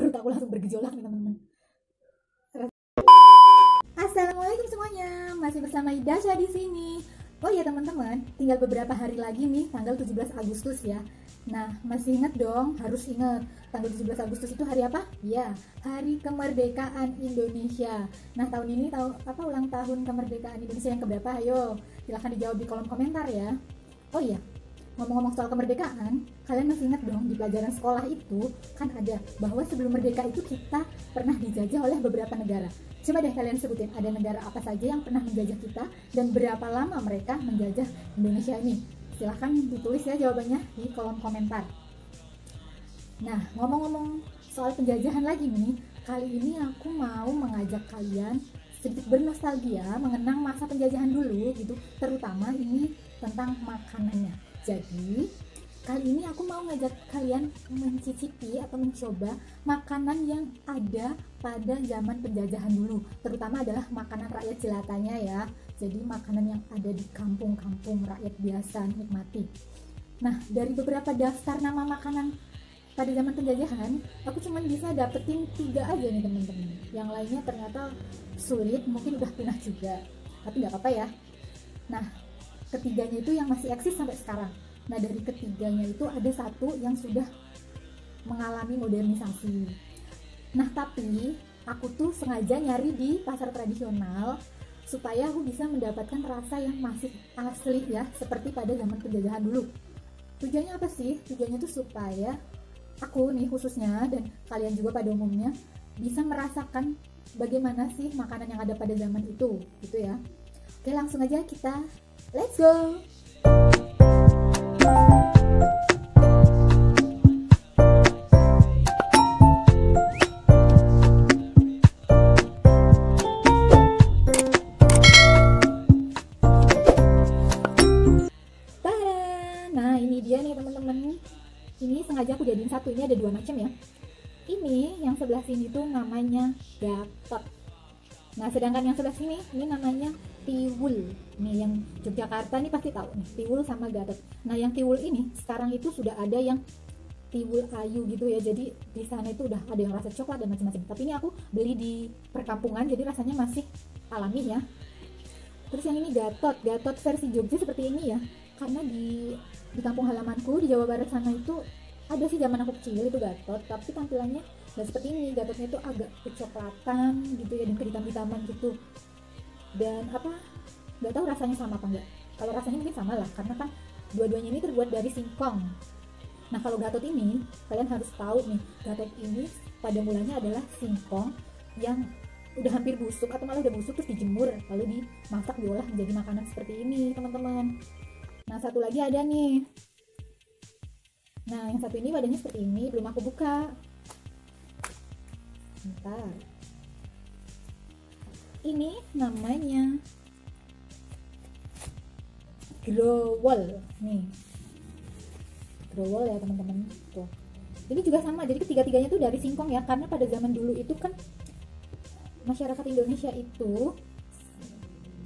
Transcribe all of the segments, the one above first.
perut aku langsung bergejolak nih teman-teman. Assalamualaikum semuanya, masih bersama Idasha di sini. Oh ya teman-teman, tinggal beberapa hari lagi nih, tanggal 17 Agustus ya. Nah, masih ingat dong, harus ingat tanggal 17 Agustus itu hari apa? Ya, Hari Kemerdekaan Indonesia. Nah, tahun ini ulang tahun kemerdekaan Indonesia yang keberapa? Ayo, silahkan dijawab di kolom komentar ya. Oh iya, ngomong-ngomong soal kemerdekaan, kalian masih ingat dong di pelajaran sekolah itu kan ada bahwa sebelum merdeka itu kita pernah dijajah oleh beberapa negara. Coba deh kalian sebutin ada negara apa saja yang pernah menjajah kita dan berapa lama mereka menjajah Indonesia ini. Silahkan ditulis ya jawabannya di kolom komentar. Nah, ngomong-ngomong soal penjajahan lagi nih, kali ini aku mau mengajak kalian sedikit bernostalgia mengenang masa penjajahan dulu gitu, terutama ini tentang makanannya. Jadi, kali ini aku mau ngajak kalian mencicipi atau mencoba makanan yang ada pada zaman penjajahan dulu, terutama adalah makanan rakyat jelatanya ya. Jadi makanan yang ada di kampung-kampung rakyat biasa nikmati. Nah, dari beberapa daftar nama makanan pada zaman penjajahan, aku cuma bisa dapetin 3 aja nih teman-teman. Yang lainnya ternyata sulit, mungkin udah punah juga. Tapi nggak apa-apa ya. Nah, ketiganya itu yang masih eksis sampai sekarang. Nah, dari ketiganya itu ada satu yang sudah mengalami modernisasi. Nah, tapi aku tuh sengaja nyari di pasar tradisional supaya aku bisa mendapatkan rasa yang masih asli ya, seperti pada zaman penjajahan dulu. Tujuannya apa sih? Tujuannya tuh supaya aku nih khususnya dan kalian juga pada umumnya bisa merasakan bagaimana sih makanan yang ada pada zaman itu, gitu ya. Oke, langsung aja kita let's go. Nah, ini dia nih teman-teman. Ini sengaja aku jadiin satu, ini ada 2 macam ya. Ini yang sebelah sini tuh namanya gatot. Nah, sedangkan yang sebelah sini ini namanya tiwul. Nih yang Yogyakarta nih pasti tahu nih, tiwul sama gatot. Nah, yang tiwul ini sekarang itu sudah ada yang tiwul ayu gitu ya. Jadi di sana itu udah ada yang rasa coklat dan macam-macam. Tapi ini aku beli di perkampungan, jadi rasanya masih alami ya. Terus yang ini gatot versi Jogja seperti ini ya. Karena di kampung halamanku di Jawa Barat sana itu ada sih zaman aku kecil itu gatot, tapi tampilannya nggak seperti ini. Gatotnya itu agak kecoklatan gitu ya dan kehitam-hitaman gitu. Dan nggak tahu rasanya sama apa enggak. Kalau rasanya mungkin sama lah, karena kan dua-duanya ini terbuat dari singkong. Nah, kalau gatot ini kalian harus tahu nih, gatot ini pada mulanya adalah singkong yang udah hampir busuk atau malah udah busuk terus dijemur lalu dimasak diolah menjadi makanan seperti ini teman-teman. Nah, satu lagi ada nih. Nah, yang satu ini wadahnya seperti ini, belum aku buka. Bentar. Ini namanya growol. Nih. Growol ya teman-teman. Tuh. Ini juga sama, jadi ketiga-tiganya tuh dari singkong ya, karena pada zaman dulu itu kan masyarakat Indonesia itu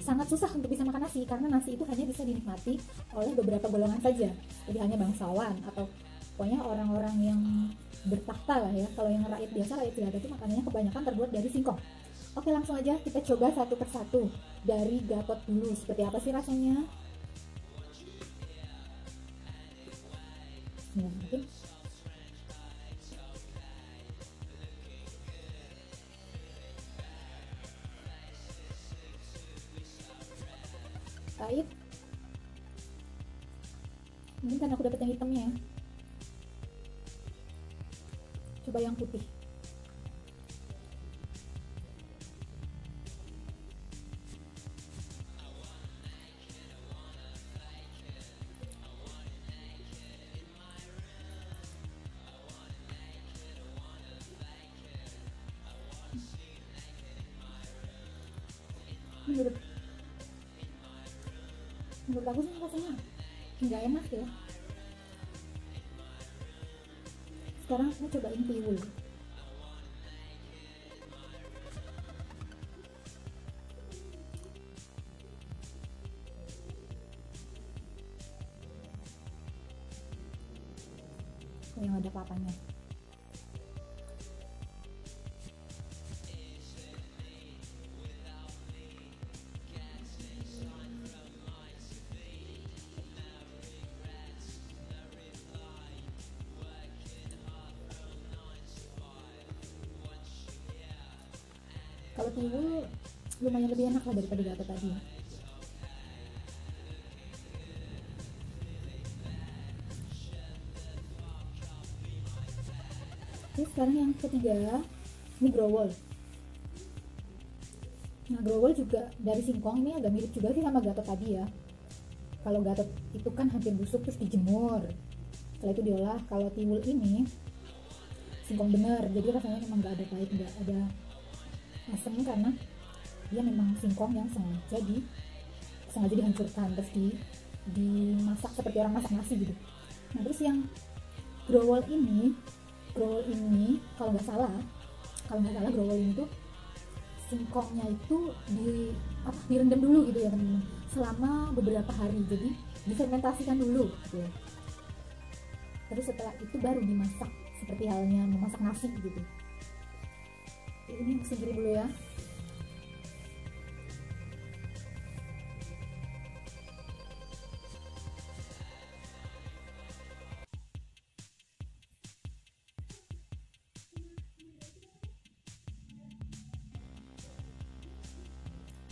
sangat susah untuk bisa makan nasi, karena nasi itu hanya bisa dinikmati oleh beberapa golongan saja. Jadi hanya bangsawan atau pokoknya orang-orang yang bertahta lah ya. Kalau yang rakyat biasa, rakyat jelata itu makanannya kebanyakan terbuat dari singkong. Oke, langsung aja kita coba satu persatu. Dari gatot dulu, seperti apa sih rasanya? Ya, mungkin pahit. Mungkin karena aku dapat yang hitamnya ya. Coba yang putih. Menurut aku sih rasanya nggak enak ya. Sekarang aku cobain tiwul. yang ada papanya. Kalau tiwul lumayan lebih enak lah daripada gatot tadi. Oke, sekarang yang ketiga ini growol. Nah, growol juga dari singkong, ini agak mirip juga sih sama gatot tadi ya. Kalau gatot itu kan hampir busuk terus dijemur, setelah itu diolah. Kalau tiwul ini singkong bener, jadi rasanya memang gak ada pahit, gak ada asam, karena dia memang singkong yang sengaja dihancurkan terus dimasak seperti orang masak nasi gitu. Nah, terus yang growol ini kalau nggak salah growol ini tuh singkongnya itu direndam dulu gitu ya teman-teman, selama beberapa hari, jadi difermentasikan dulu gitu. Terus setelah itu baru dimasak seperti halnya memasak nasi gitu. Ini sendiri dulu ya.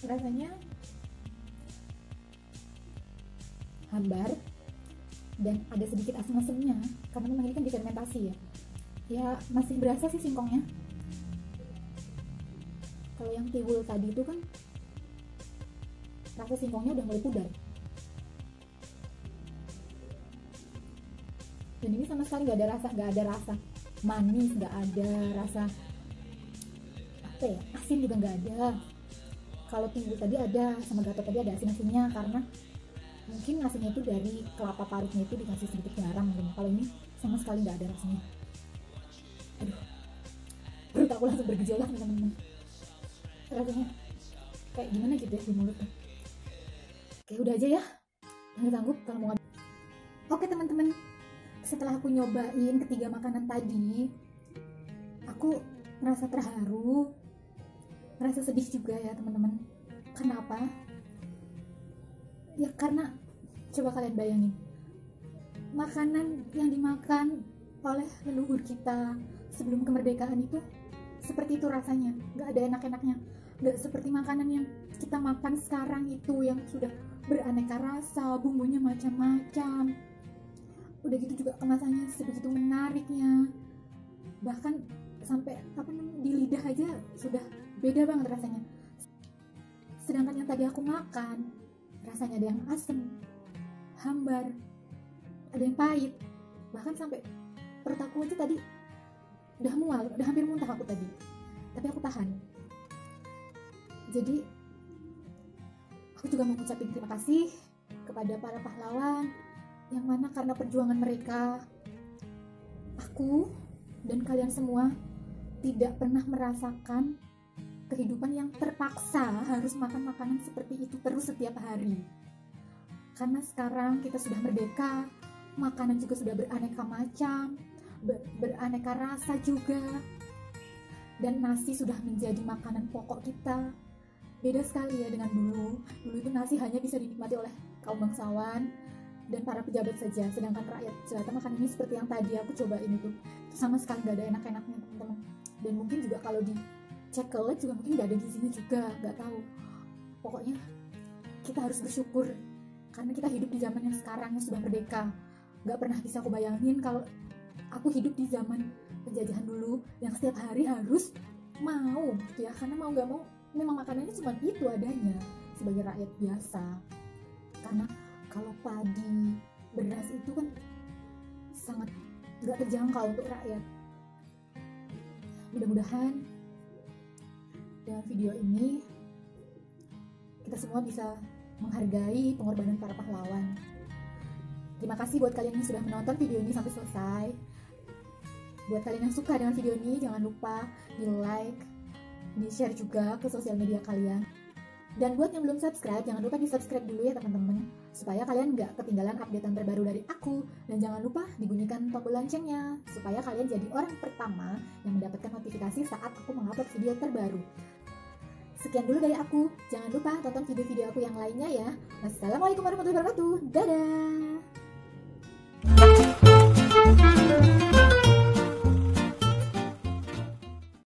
Rasanya hambar dan ada sedikit asam-asamnya karena memang ini kan difermentasi ya. Ya masih berasa sih singkongnya. Kalau yang tiwul tadi itu kan rasa singkongnya udah mulai pudar. Dan ini sama sekali nggak ada rasa manis, nggak ada rasa apa ya, asin juga nggak ada. Kalau tiwul tadi ada, sama gatot tadi ada asin-asinnya karena mungkin asinnya itu dari kelapa parutnya itu dikasih sedikit garam mungkin. Kalau ini sama sekali nggak ada rasanya. Aduh, perut aku langsung bergejolak teman-teman. Rasanya kayak gimana gitu ya di mulut. Oke, udah aja ya, nggak sanggup kalau mau. Oke teman-teman, setelah aku nyobain ketiga makanan tadi, aku merasa terharu, merasa sedih juga ya teman-teman. Kenapa? Ya karena coba kalian bayangin, makanan yang dimakan oleh leluhur kita sebelum kemerdekaan itu seperti itu rasanya, nggak ada enak-enaknya. Nggak seperti makanan yang kita makan sekarang itu yang sudah beraneka rasa, bumbunya macam-macam, udah gitu juga kemasannya sebegitu menariknya, bahkan sampai di lidah aja sudah beda banget rasanya. Sedangkan yang tadi aku makan rasanya ada yang asam, hambar, ada yang pahit, bahkan sampai perut aku aja tadi udah mual, udah hampir muntah aku tadi, tapi aku tahan. Jadi aku juga mau ngucapin terima kasih kepada para pahlawan yang mana karena perjuangan mereka, aku dan kalian semua tidak pernah merasakan kehidupan yang terpaksa harus makan makanan seperti itu terus setiap hari. Karena sekarang kita sudah merdeka, makanan juga sudah beraneka macam, beraneka rasa juga, dan nasi sudah menjadi makanan pokok kita. Beda sekali ya dengan dulu. Dulu itu nasi hanya bisa dinikmati oleh kaum bangsawan dan para pejabat saja, sedangkan rakyat jelata makan ini seperti yang tadi aku cobain itu sama sekali nggak ada enak-enaknya teman-teman. Dan mungkin juga kalau di chocolate juga mungkin nggak ada gizinya juga, nggak tahu. Pokoknya kita harus bersyukur karena kita hidup di zaman yang sekarang yang sudah merdeka. Nggak pernah bisa aku bayangin kalau aku hidup di zaman penjajahan dulu yang setiap hari harus mau gitu ya, karena mau nggak mau memang makanannya cuma itu adanya sebagai rakyat biasa. Karena kalau padi, beras itu kan sangat nggak terjangkau untuk rakyat. Mudah-mudahan dengan video ini kita semua bisa menghargai pengorbanan para pahlawan. Terima kasih buat kalian yang sudah menonton video ini sampai selesai. Buat kalian yang suka dengan video ini, jangan lupa di like, di share juga ke sosial media kalian. Dan buat yang belum subscribe, jangan lupa di subscribe dulu ya teman-teman, supaya kalian nggak ketinggalan updatean terbaru dari aku. Dan jangan lupa dibunyikan tombol loncengnya, supaya kalian jadi orang pertama yang mendapatkan notifikasi saat aku mengupload video terbaru. Sekian dulu dari aku, jangan lupa tonton video-video aku yang lainnya ya. Wassalamualaikum warahmatullahi wabarakatuh, dadah!